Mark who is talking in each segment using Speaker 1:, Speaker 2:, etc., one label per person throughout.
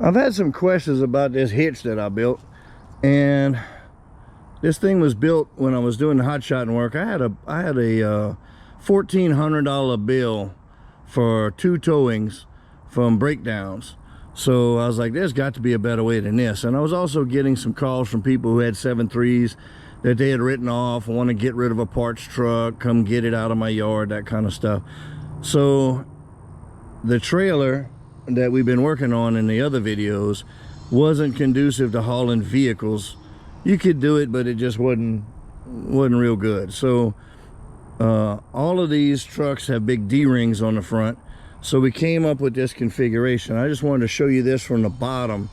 Speaker 1: I've had some questions about this hitch that I built, and this thing was built when I was doing the hot shotting work. I had a $1,400 bill for 2 towings from breakdowns. So I was like, there's got to be a better way than this. And I was also getting some calls from people who had 7.3s that they had written off, want to get rid of a parts truck, come get it out of my yard, that kind of stuff. So the trailer that we've been working on in the other videos wasn't conducive to hauling vehicles. You could do it, but it just wasn't real good. So all of these trucks have big D-rings on the front. So we came up with this configuration. I just wanted to show you this from the bottom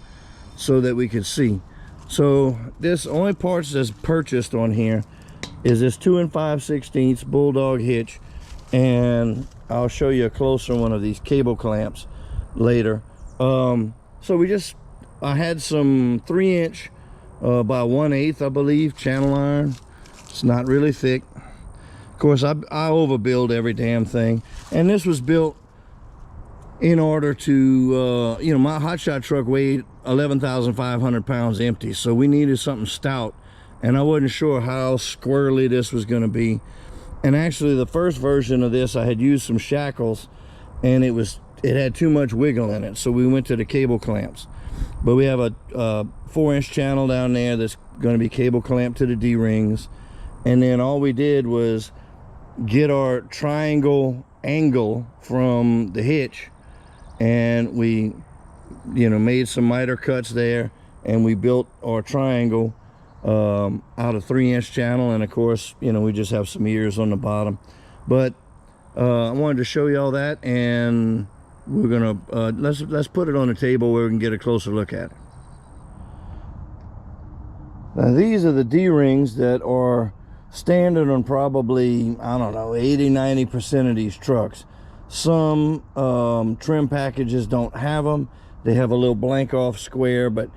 Speaker 1: so that we could see. So this only parts that's purchased on here is this 2 5/16 Bulldog hitch, and I'll show you a closer one of these cable clamps later. So I had some 3-inch by 1/8, I believe, channel iron. It's not really thick. Of course, I overbuild every damn thing, and this was built in order to, you know, my hotshot truck weighed 11,500 pounds empty, so we needed something stout, and I wasn't sure how squirrely this was going to be. And actually, the first version of this, I had used some shackles, and it had too much wiggle in it, so we went to the cable clamps. But we have a 4-inch channel down there that's going to be cable clamped to the D-rings, and then all we did was get our triangle angle from the hitch, and we, you know, made some miter cuts there, and we built our triangle out of 3-inch channel. And of course, you know, we just have some ears on the bottom. But I wanted to show you all that, and we're gonna let's put it on the table where we can get a closer look at it. Now these are the D-rings that are standard on probably, I don't know, 80-90% of these trucks. Some trim packages don't have them. They have a little blank off square, but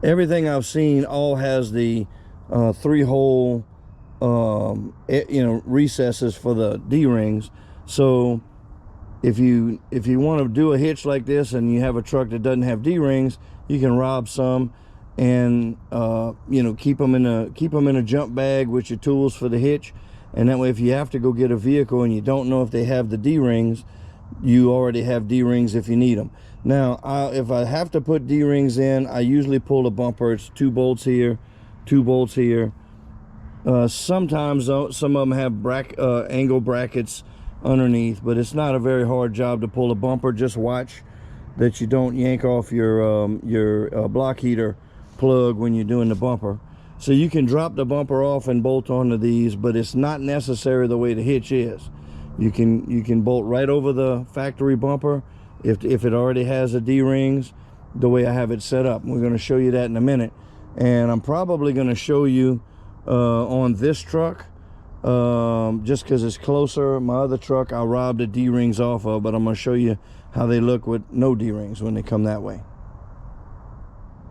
Speaker 1: everything I've seen all has the 3-hole you know, recesses for the D-rings. So if you want to do a hitch like this and you have a truck that doesn't have D-rings, you can rob some and you know, keep them in a jump bag with your tools for the hitch. And that way, if you have to go get a vehicle and you don't know if they have the D-rings, you already have D-rings if you need them. Now, if I have to put D-rings in, I usually pull the bumper. It's 2 bolts here, 2 bolts here. Sometimes some of them have angle brackets underneath, but it's not a very hard job to pull a bumper. Just watch that you don't yank off your block heater plug when you're doing the bumper. So you can drop the bumper off and bolt onto these, but it's not necessary the way the hitch is. You can bolt right over the factory bumper if it already has the D-rings, the way I have it set up. We're going to show you that in a minute. And I'm probably going to show you on this truck, just because it's closer. My other truck, I robbed the D-rings off of, but I'm going to show you how they look with no D-rings when they come that way.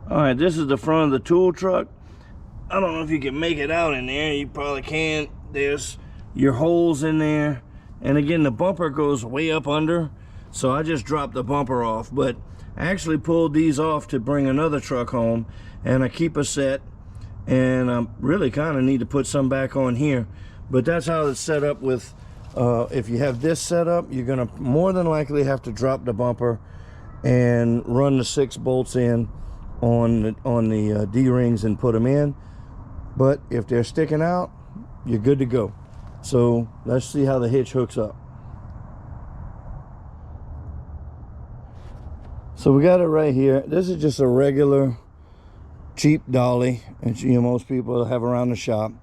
Speaker 1: All right, this is the front of the tool truck. I don't know if you can make it out in there. You probably can. There's your holes in there. And again, the bumper goes way up under. So I just dropped the bumper off. But I actually pulled these off to bring another truck home. And I keep a set. And I really kind of need to put some back on here. But that's how it's set up with, if you have this set up, you're going to more than likely have to drop the bumper and run the 6 bolts in on the D-rings and put them in. But if they're sticking out, you're good to go. So let's see how the hitch hooks up. So we got it right here. This is just a regular cheap dolly, and you know, most people have around the shop.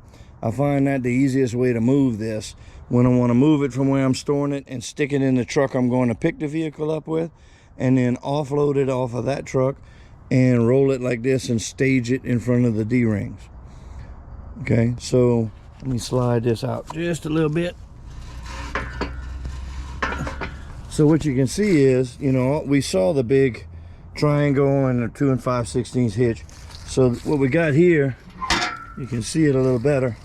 Speaker 1: I find that the easiest way to move this, when I want to move it from where I'm storing it and stick it in the truck I'm going to pick the vehicle up with, and then offload it off of that truck and roll it like this and stage it in front of the D-rings. Okay, so let me slide this out just a little bit. So what you can see is, you know, we saw the big triangle and the 2 5/16 hitch. So what we got here, you can see it a little better,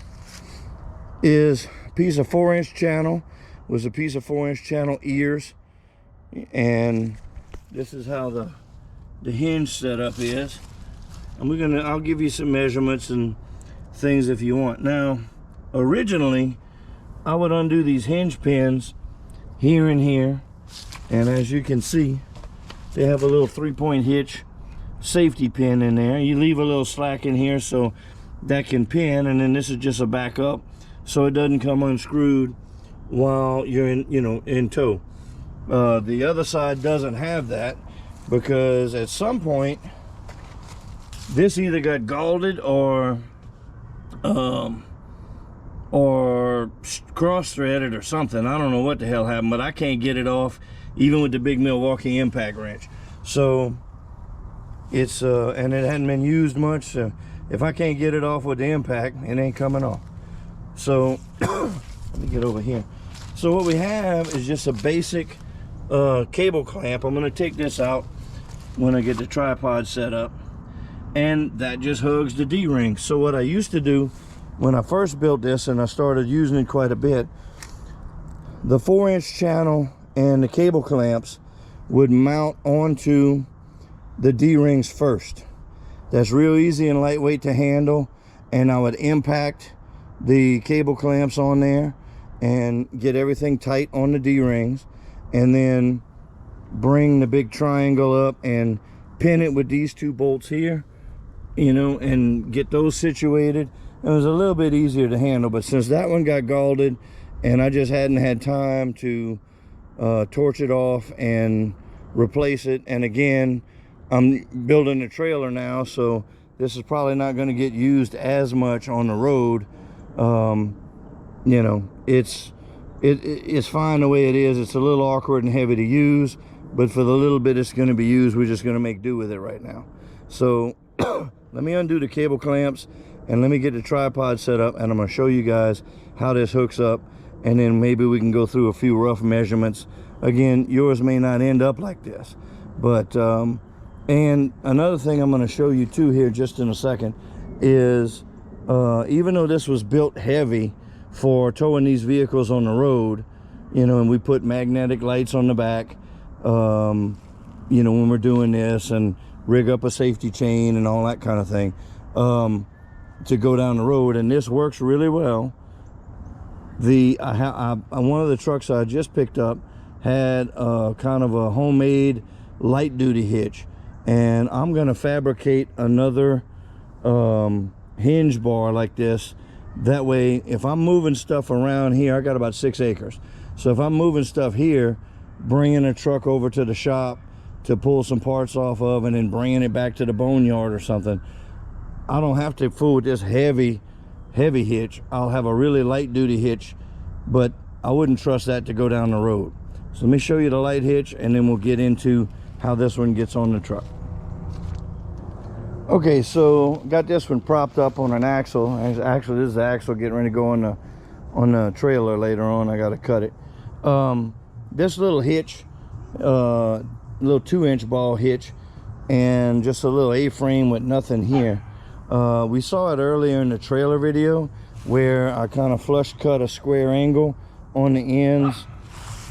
Speaker 1: is a piece of 4-inch channel, was a piece of 4-inch channel ears, and this is how the the hinge setup is. And I'll give you some measurements and things if you want. Now, originally, I would undo these hinge pins here and here. And as you can see, they have a little 3-point hitch safety pin in there. You leave a little slack in here so that can pin, and then this is just a backup so it doesn't come unscrewed while you're in tow. The other side doesn't have that because at some point this either got galded or cross-threaded or something. I don't know what the hell happened, but I can't get it off even with the big Milwaukee impact wrench. So it's and it hadn't been used much, so if I can't get it off with the impact, it ain't coming off. So let me get over here. So what we have is just a basic cable clamp. I'm going to take this out when I get the tripod set up, and that just hugs the D-ring. So what I used to do when I first built this, and I started using it quite a bit, the 4-inch channel and the cable clamps would mount onto the D-rings first. That's real easy and lightweight to handle, and I would impact the cable clamps on there and get everything tight on the D-rings, and then bring the big triangle up and pin it with these 2 bolts here, and get those situated. It was a little bit easier to handle, but since that one got galded and I just hadn't had time to torch it off and replace it, and again, I'm building a trailer now, so this is probably not going to get used as much on the road. It's fine the way it is. It's a little awkward and heavy to use, but for the little bit it's going to be used, we're just going to make do with it right now. So let me undo the cable clamps and let me get the tripod set up, and I'm going to show you guys how this hooks up, and then maybe we can go through a few rough measurements. Again, yours may not end up like this, but and another thing I'm going to show you too here just in a second is even though this was built heavy for towing these vehicles on the road, and we put magnetic lights on the back, when we're doing this, and rig up a safety chain and all that kind of thing to go down the road, and this works really well. One of the trucks I just picked up had kind of a homemade light duty hitch, and I'm going to fabricate another hinge bar like this. That way, if I'm moving stuff around here, I got about 6 acres. So if I'm moving stuff here, bringing a truck over to the shop to pull some parts off of, and then bringing it back to the boneyard or something, I don't have to fool with this heavy hitch. I'll have a really light duty hitch, but I wouldn't trust that to go down the road. So let me show you the light hitch, and then we'll get into how this one gets on the truck. Okay, so got this one propped up on an axle. Actually, this is the axle getting ready to go on the trailer later on. I got to cut it. This little hitch, little 2-inch ball hitch, and just a little A-frame with nothing here. We saw it earlier in the trailer video where I kind of flush cut a square angle on the ends.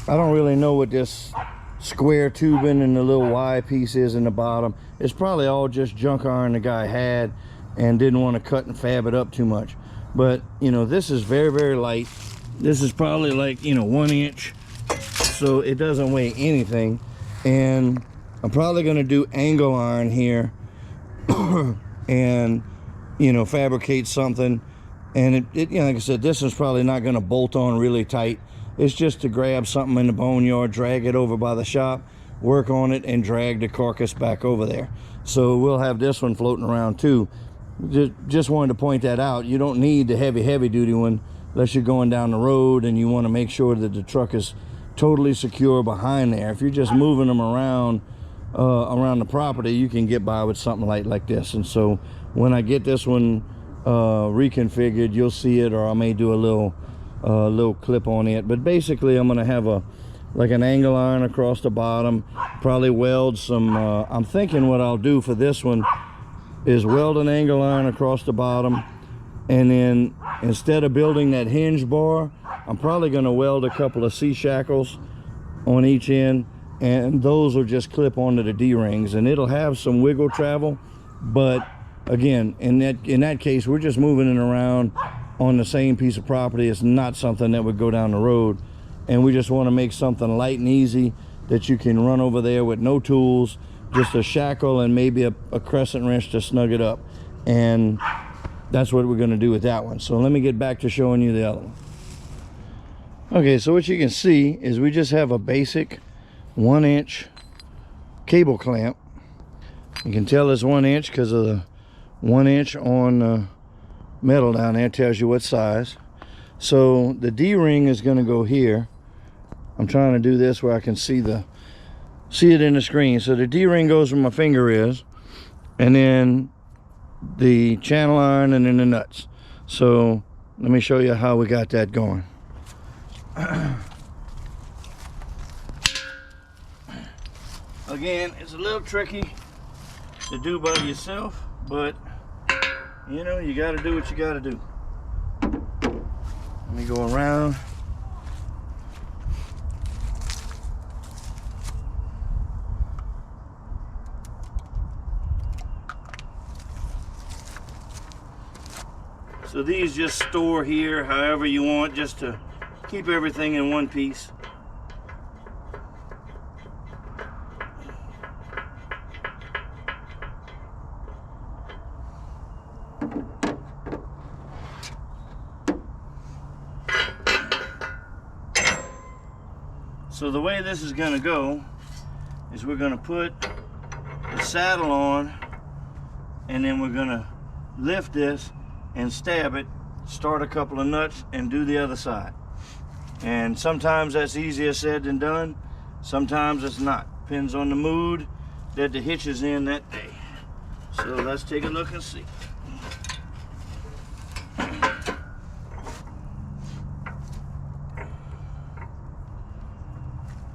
Speaker 1: I don't really know what this square tubing and the little Y piece is in the bottom. It's probably all just junk iron the guy had and didn't want to cut and fab it up too much. But this is very, very light. This is probably like 1 inch, so it doesn't weigh anything. And I'm probably going to do angle iron here and fabricate something. And it like I said, this is probably not going to bolt on really tight. It's just to grab something in the boneyard, drag it over by the shop, work on it, and drag the carcass back over there. So we'll have this one floating around too. Just wanted to point that out. You don't need the heavy duty one unless you're going down the road and you want to make sure that the truck is totally secure behind there. If you're just moving them around the property, you can get by with something like this. And so when I get this one reconfigured, you'll see it, or I may do a little clip on it. But basically, I'm going to have like an angle iron across the bottom, probably weld some I'm thinking what I'll do for this one is weld an angle iron across the bottom, and then instead of building that hinge bar, I'm probably going to weld a couple of C shackles on each end and those will just clip onto the D-rings, and it'll have some wiggle travel, but again, in that case, we're just moving it around on the same piece of property. It's not something that would go down the road, and we just want to make something light and easy that you can run over there with no tools, just a shackle and maybe a crescent wrench to snug it up. And that's what we're going to do with that one. So let me get back to showing you the other one. Okay, so what you can see is we just have a basic 1-inch cable clamp. You can tell it's 1 inch because of the 1 inch on the metal down there. It tells you what size. So the D-ring is going to go here. I'm trying to do this where I can see it in the screen. So the D-ring goes where my finger is, and then the channel iron, and then the nuts. So let me show you how we got that going. Again, it's a little tricky to do by yourself, but you know, you got to do what you got to do. Let me go around. So these just store here however you want, just to keep everything in one piece. So the way this is going to go is we're going to put the saddle on, and then we're going to lift this and stab it, start a couple of nuts, and do the other side. And sometimes that's easier said than done. Sometimes it's not. Depends on the mood that the hitch is in that day. So let's take a look and see.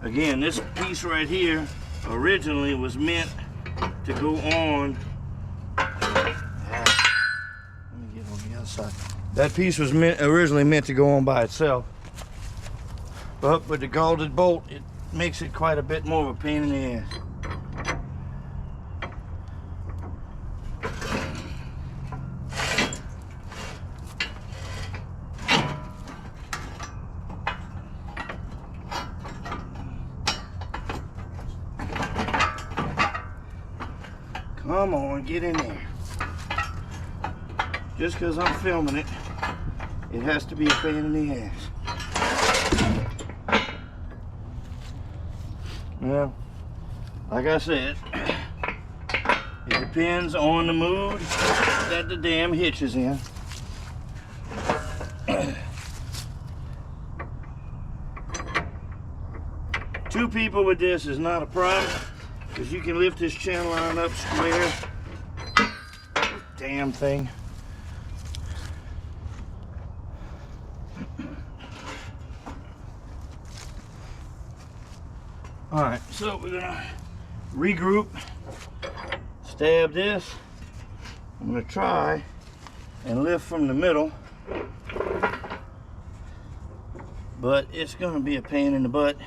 Speaker 1: Again, this piece right here originally was meant to go on. Let me get on the other side. That piece was originally meant to go on by itself, but with the gilded bolt, it makes it quite a bit more of a pain in the ass. Come on, get in there. Just because I'm filming it, it has to be a pain in the ass. Well, like I said, it depends on the mood that the damn hitch is in. Two people with this is not a problem, because you can lift this channel iron up square. Damn thing. Alright, so we're gonna regroup, stab this. I'm gonna try and lift from the middle, but it's gonna be a pain in the butt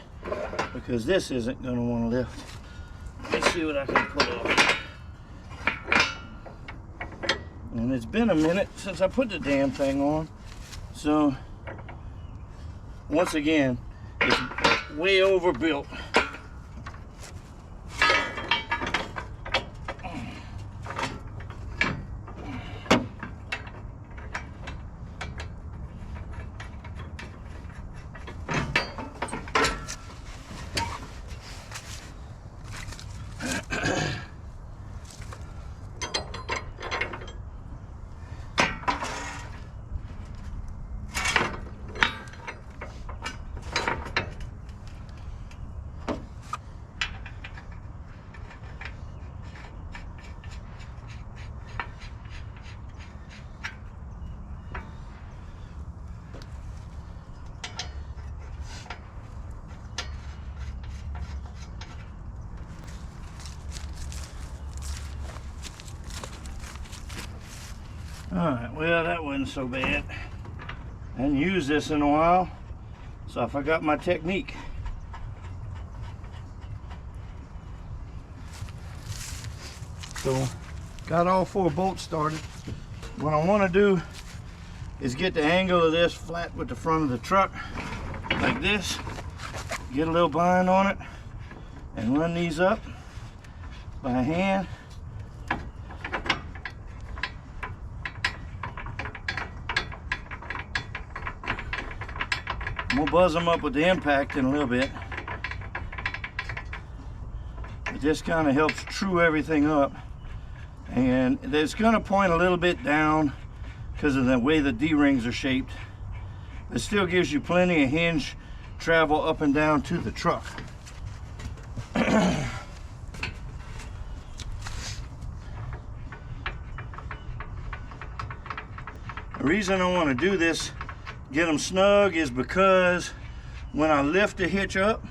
Speaker 1: because this isn't gonna want to lift. Let me see what I can pull off. And it's been a minute since I put the damn thing on, so once again, it's way overbuilt. Alright, well, that wasn't so bad. I hadn't used this in a while, so I forgot my technique. So got all 4 bolts started. What I want to do is get the angle of this flat with the front of the truck like this, get a little bind on it, and run these up by hand. I'm gonna buzz them up with the impact in a little bit. It just kind of helps true everything up, and it's gonna point a little bit down because of the way the D-rings are shaped. It still gives you plenty of hinge travel up and down to the truck. The reason I want to do this, get them snug, is because when I lift the hitch up,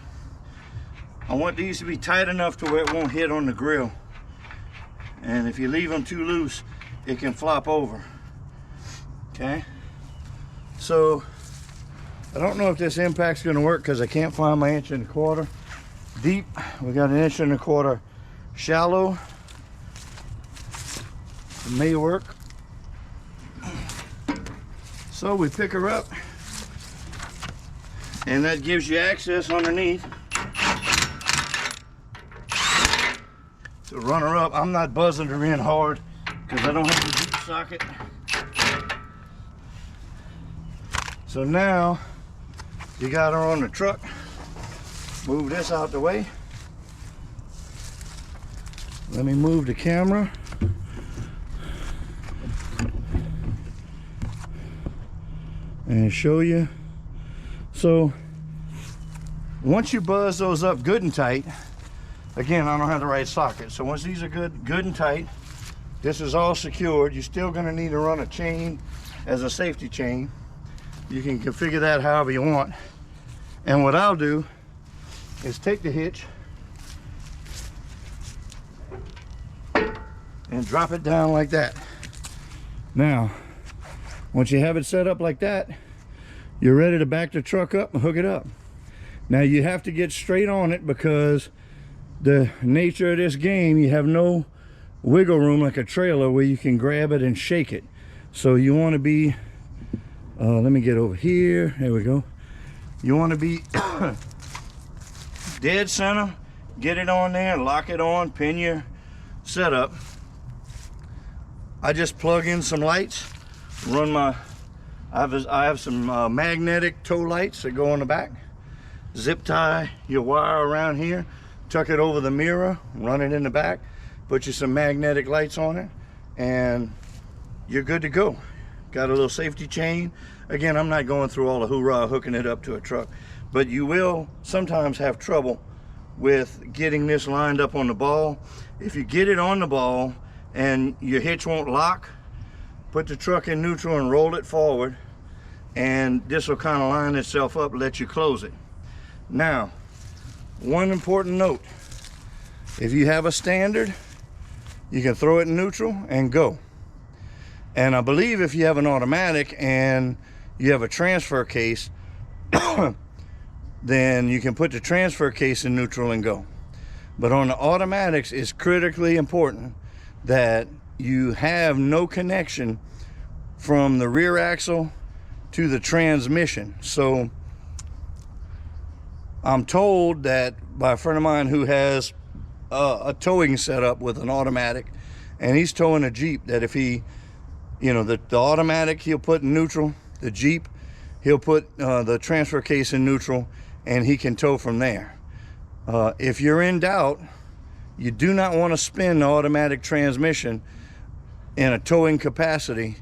Speaker 1: I want these to be tight enough to where it won't hit on the grill. And if you leave them too loose, it can flop over. Okay? So, I don't know if this impact's gonna work because I can't find my 1¼ inch deep. We got an 1¼ inch shallow. It may work. So we pick her up, and that gives you access underneath to run her up. I'm not buzzing her in hard because I don't have the deep socket. So now you got her on the truck. Move this out the way. Let me move the camera. And show you. So once you buzz those up good and tight, again, I don't have the right socket. So once these are good and tight, this is all secured. You're still gonna need to run a chain as a safety chain. You can configure that however you want. And what I'll do is take the hitch and drop it down like that. Now, once you have it set up like that, you're ready to back the truck up and hook it up. Now you have to get straight on it because the nature of this game, you have no wiggle room like a trailer where you can grab it and shake it. So you want to be, let me get over here, there we go. You want to be dead center, get it on there, lock it on, pin your setup. I just plug in some lights, run my, I have some magnetic tow lights that go on the back. Zip tie your wire around here, tuck it over the mirror, run it in the back, put you some magnetic lights on it, and you're good to go. Got a little safety chain. Again, I'm not going through all the hoorah hooking it up to a truck, but you will sometimes have trouble with getting this lined up on the ball. If you get it on the ball and your hitch won't lock, put the truck in neutral and roll it forward, and this will kind of line itself up, let you close it. Now, one important note: if you have a standard, you can throw it in neutral and go. And I believe if you have an automatic and you have a transfer case, then you can put the transfer case in neutral and go. But on the automatics, it's critically important that you have no connection from the rear axle to the transmission. So I'm told that by a friend of mine who has a towing setup with an automatic, and he's towing a Jeep, that if he, you know, the automatic he'll put in neutral, the Jeep he'll put the transfer case in neutral, and he can tow from there. If you're in doubt, you do not want to spin the automatic transmission in a towing capacity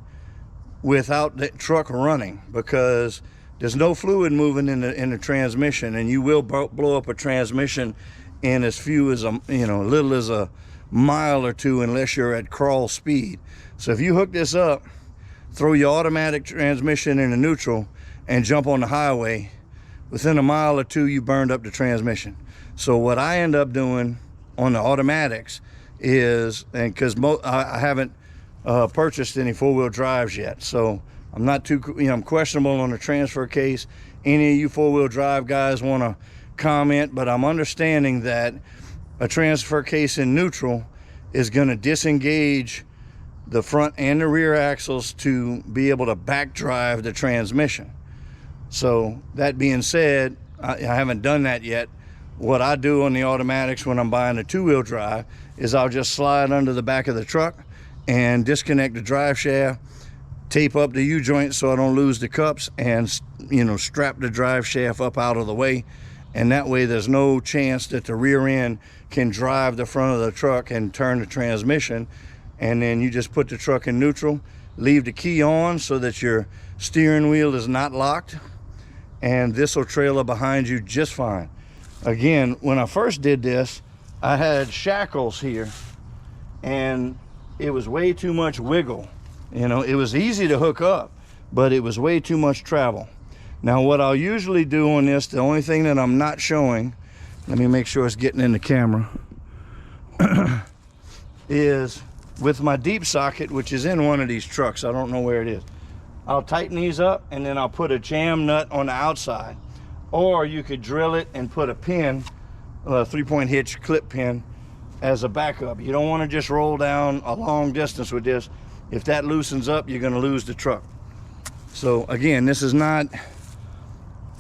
Speaker 1: without the truck running, because there's no fluid moving in the transmission, and you will blow up a transmission in as few as little as a mile or two, unless you're at crawl speed. So if you hook this up, throw your automatic transmission into neutral and jump on the highway, within a mile or two you burned up the transmission. So what I end up doing on the automatics is, and because I haven't purchased any four-wheel drives yet, so I'm not too, I'm questionable on the transfer case. Any of you four-wheel drive guys want to comment, but I'm understanding that a transfer case in neutral is going to disengage the front and the rear axles to be able to back drive the transmission. So that being said, I haven't done that yet. What I do on the automatics when I'm buying a two-wheel drive is I'll just slide under the back of the truck and disconnect the drive shaft, tape up the U-joint so I don't lose the cups, and strap the drive shaft up out of the way. And that way there's no chance that the rear end can drive the front of the truck and turn the transmission. And then you just put the truck in neutral, leave the key on so that your steering wheel is not locked, and this will trailer behind you just fine. Again, when I first did this, I had shackles here and it was way too much wiggle. It was easy to hook up, but it was way too much travel. Now what I'll usually do on this, the only thing that I'm not showing, let me make sure it's getting in the camera, is with my deep socket, which is in one of these trucks, I don't know where it is, I'll tighten these up and then I'll put a jam nut on the outside. Or you could drill it and put a pin, a 3-point hitch clip pin, as a backup. You don't want to just roll down a long distance with this. If that loosens up, you're going to lose the truck. So again, this is not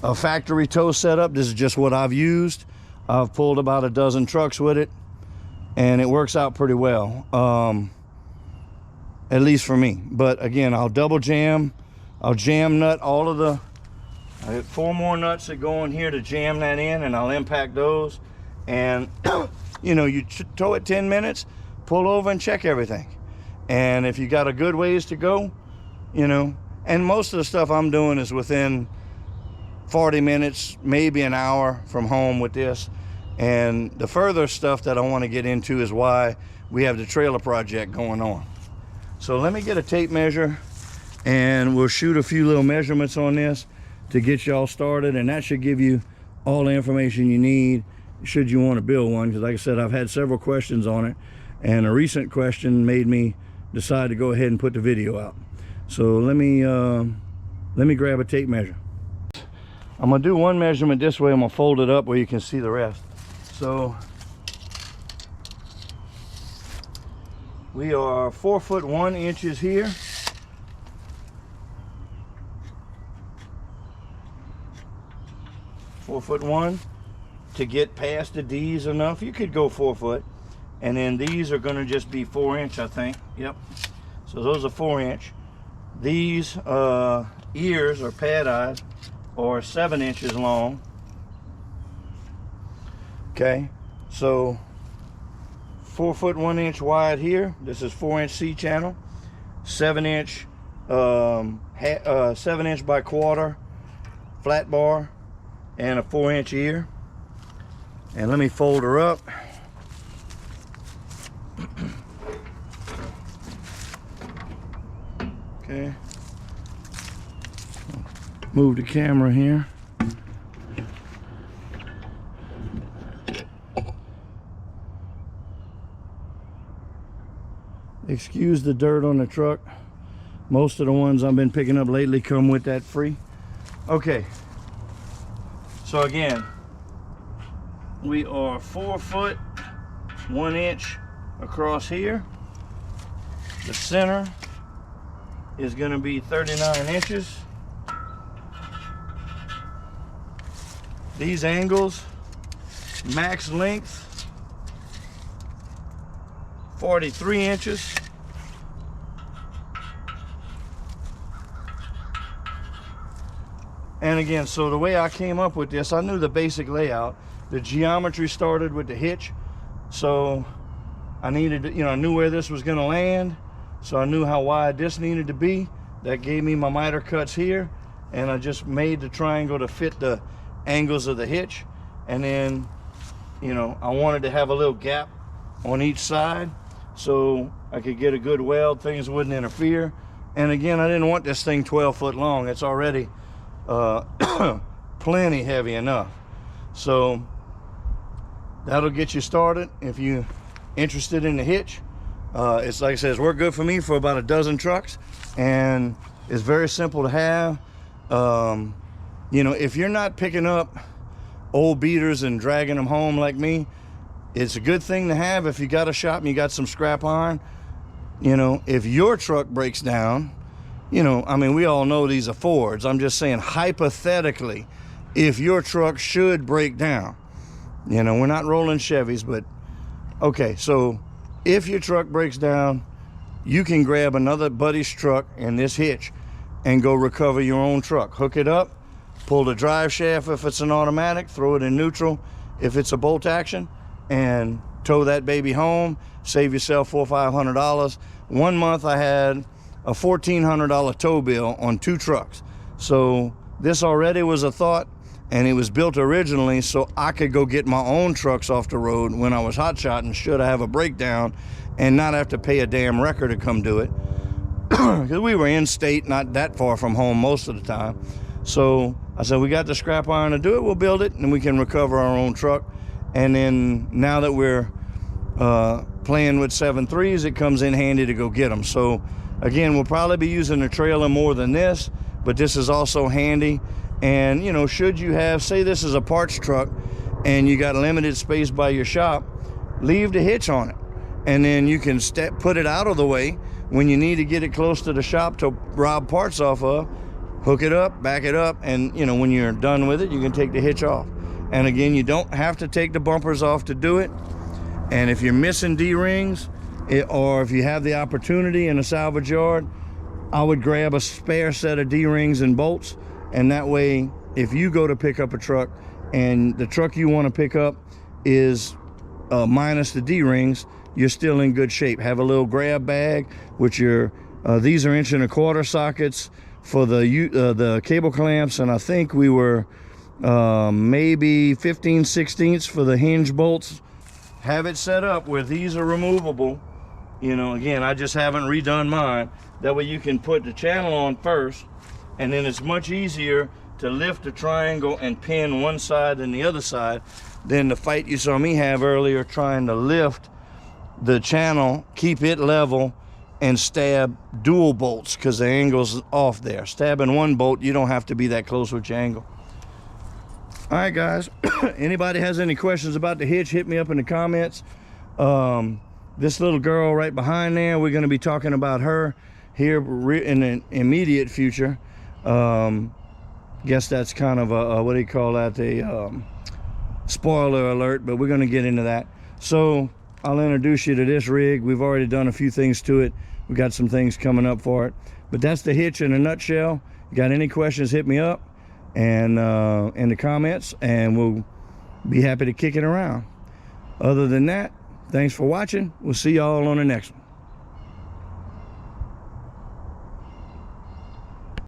Speaker 1: a factory tow setup. This is just what I've used. I've pulled about a dozen trucks with it, and it works out pretty well, at least for me. But again, I'll double jam, I'll jam nut all of the, I got 4 more nuts that go in here to jam that in, and I'll impact those. And you tow it 10 minutes, pull over and check everything. And if you got a good ways to go, and most of the stuff I'm doing is within 40 minutes, maybe an hour from home with this. And the further stuff that I want to get into is why we have the trailer project going on. So let me get a tape measure and we'll shoot a few little measurements on this to get y'all started, and that should give you all the information you need should you want to build one. Because like I said, I've had several questions on it, and a recent question made me decide to go ahead and put the video out. So let me grab a tape measure. I'm gonna do one measurement this way. I'm gonna fold it up where you can see the rest. So we are 4 foot 1 inches here. Four foot 1. To get past the D's enough, you could go 4 foot. And then these are gonna just be 4 inch, I think. Yep. So those are 4 inch. These ears or pad eyes are 7 inches long. Okay, so 4 foot 1 inch wide here. This is 4 inch C channel, 7 inch 7 inch by quarter flat bar, and a 4 inch ear. And let me fold her up. Okay, move the camera here. Excuse the dirt on the truck. Most of the ones I've been picking up lately come with that free. Okay, so again, we are 4 foot 1 inch across here. The center is going to be 39 inches. These angles, max length 43 inches. And again, so the way I came up with this, I knew the basic layout. The geometry started with the hitch, so I needed to, I knew where this was going to land, so I knew how wide this needed to be. That gave me my miter cuts here, and I just made the triangle to fit the angles of the hitch. And then, I wanted to have a little gap on each side so I could get a good weld, things wouldn't interfere. And again, I didn't want this thing 12 foot long. It's already plenty heavy enough. So that'll get you started if you're interested in the hitch. It's like I said, it's worked good for me for about a dozen trucks, and it's very simple to have. If you're not picking up old beaters and dragging them home like me, It's a good thing to have if you got a shop and you got some scrap iron. You know, if your truck breaks down, you know, I mean, we all know these are Fords. I'm just saying, hypothetically, if your truck should break down, you know, we're not rolling Chevys, but okay, so if your truck breaks down, you can grab another buddy's truck and this hitch and go recover your own truck. Hook it up, pull the drive shaft if it's an automatic, throw it in neutral if it's a bolt action, and tow that baby home. Save yourself $400 or $500. 1 month I had a $1,400 tow bill on 2 trucks. So this already was a thought, and it was built originally so I could go get my own trucks off the road when I was hotshotting, should I have a breakdown, and not have to pay a damn wrecker to come do it. Because we were in state, not that far from home most of the time. So I said, we got the scrap iron to do it, we'll build it, and we can recover our own truck. And then now that we're playing with 7.3s, it comes in handy to go get them. So again, we'll probably be using the trailer more than this, but this is also handy. And you know, should you have, say this is a parts truck and you got limited space by your shop, leave the hitch on it, and then you can put it out of the way when you need to get it close to the shop to rob parts off of. Hook it up, back it up, and you know, when you're done with it, you can take the hitch off. And again, you don't have to take the bumpers off to do it. And if you're missing D-rings, or if you have the opportunity in a salvage yard, I would grab a spare set of D-rings and bolts, and that way, if you go to pick up a truck and the truck you want to pick up is minus the D-rings, you're still in good shape. Have a little grab bag with your, these are 1.25" sockets for the cable clamps, and I think we were maybe 15/16 for the hinge bolts. Have it set up where these are removable. You know, again, I just haven't redone mine. That way you can put the channel on first, and then it's much easier to lift the triangle and pin one side and the other side than the fight you saw me have earlier trying to lift the channel, keep it level, and stab dual bolts because the angle's off there. Stabbing one bolt, you don't have to be that close with your angle. All right, guys, anybody has any questions about the hitch, hit me up in the comments. This little girl right behind there, we're going to be talking about her here in the immediate future. Guess that's kind of a what do you call that, a spoiler alert, but we're going to get into that. So I'll introduce you to this rig. We've already done a few things to it. We got some things coming up for it, but that's the hitch in a nutshell. You got any questions, hit me up and in the comments, and we'll be happy to kick it around. Other than that, thanks for watching. We'll see y'all on the next one.